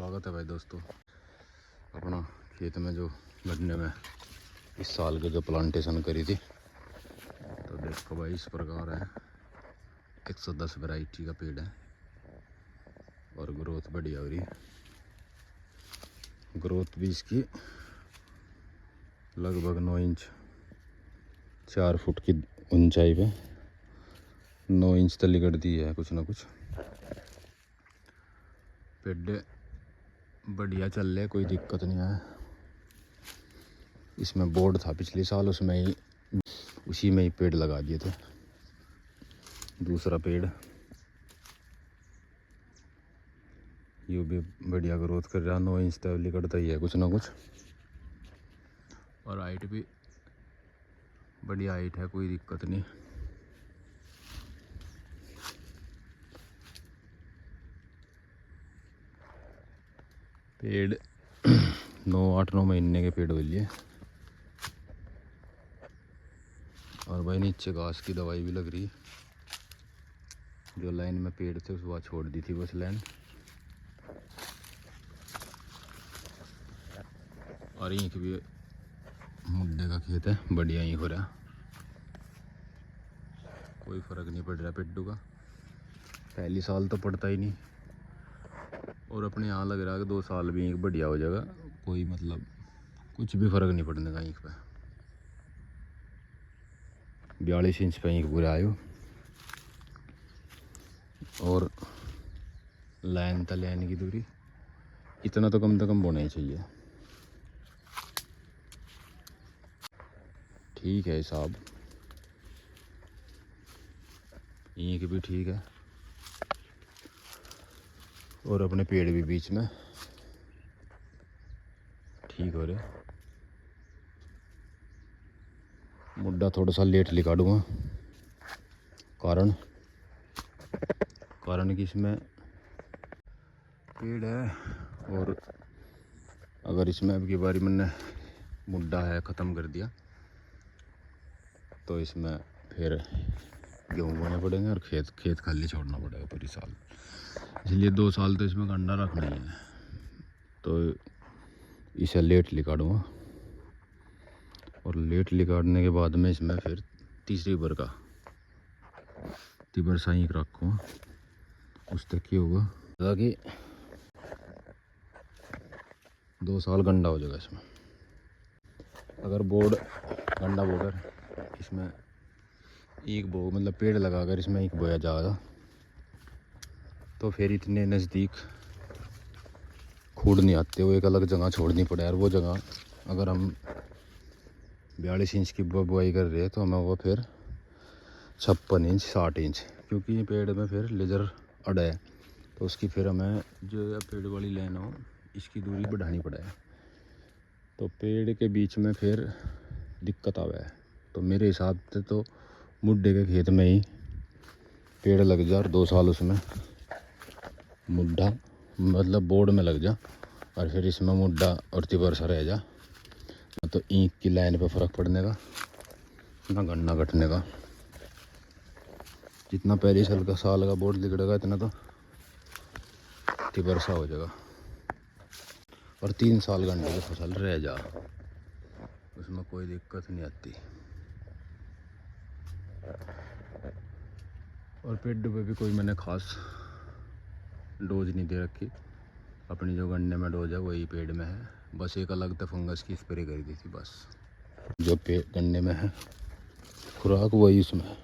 स्वागत है भाई दोस्तों अपना खेत में जो गन्ने में इस साल के जो प्लांटेशन करी थी। तो देखो भाई इस प्रकार है, 110 वैरायटी का पेड़ है और ग्रोथ बढ़िया हो रही है। ग्रोथ भी इसकी लगभग 9 इंच 4 फुट की ऊंचाई पे 9 इंच तली कर दी है कुछ ना कुछ। पेड़ बढ़िया चल रहे, कोई दिक्कत नहीं है। इसमें बोर्ड था पिछले साल, उसी में ही पेड़ लगा दिए थे। दूसरा पेड़ ये भी बढ़िया ग्रोथ कर रहा, 9 इंच तक निकलता ही है कुछ ना कुछ। और हाइट भी बढ़िया हाइट है, कोई दिक्कत नहीं। पेड़ 8-9 महीने के पेड़ हो लिए। और भाई नीचे घास की दवाई भी लग रही, जो लाइन में पेड़ थे उस वहाँ छोड़ दी थी बस लाइन। और यहीं भी मुड्डे का खेत है, बढ़िया ही हो रहा, कोई फर्क नहीं पड़ रहा पेड्डू का। पहली साल तो पड़ता ही नहीं, और अपने यहाँ लग रहा है कि 2 साल भी एक बढ़िया हो जाएगा। कोई मतलब कुछ भी फर्क नहीं पड़ने का। ईंख पे 42 इंच पे ईंख पूरा आयो। और लाइन तक लाइन की दूरी इतना तो कम होना ही चाहिए। ठीक है हिसाब, ईंख भी ठीक है और अपने पेड़ भी बीच में ठीक हो रहे। मुड्डा थोड़ा सा लेट निकालूंगा, कारण कि इसमें पेड़ है। और अगर इसमें अब की बारी मैंने मुड्डा है ख़त्म कर दिया तो इसमें फिर गेहूँ बोने पड़ेंगे और खेत खाली छोड़ना पड़ेगा पूरी साल। इसलिए 2 साल तो इसमें गंडा रखना ही है, तो इसे लेट निकालूँगा। और लेट निकालने के बाद में इसमें फिर तीसरी बरसा ही रखूँगा। उस तक ही होगा ताकि 2 साल गंडा हो जाएगा इसमें। अगर गंडा बोकर इसमें मतलब पेड़ लगाकर इसमें एक बोया जाएगा तो फिर इतने नज़दीक खूड़ नहीं आते, वो एक अलग जगह छोड़नी पड़े। और वो जगह अगर हम 42 इंच की बुआई कर रहे हैं तो हमें वो फिर 56 इंच 60 इंच, क्योंकि ये पेड़ में फिर लेजर अड़ा है तो उसकी फिर हमें जो पेड़ वाली लाइन हो इसकी दूरी बढ़ानी पड़े। तो पेड़ के बीच में फिर दिक्कत आवे है। तो मेरे हिसाब से तो मुड्डे के खेत में ही पेड़ लग जा और 2 साल उसमें मुड्डा मतलब बोर्ड में लग जा, और फिर इसमें मुड्डा और तिबरसा रह जा। तो ईंख की लाइन पे फ़र्क पड़ने का ना गन्ना कटने का। जितना पहले साल का बोर्ड निकलेगा इतना तो तिबरसा हो जाएगा। और 3 साल गन्ने की फसल रह जा, उसमें कोई दिक्कत नहीं आती। और पेड़ पे भी कोई मैंने खास डोज नहीं दे रखी, अपनी जो गन्ने में डोज है वही पेड़ में है। बस एक अलग तो फंगस की स्प्रे कर दी थी बस। जो पेड़ गन्ने में है खुराक वही उसमें है।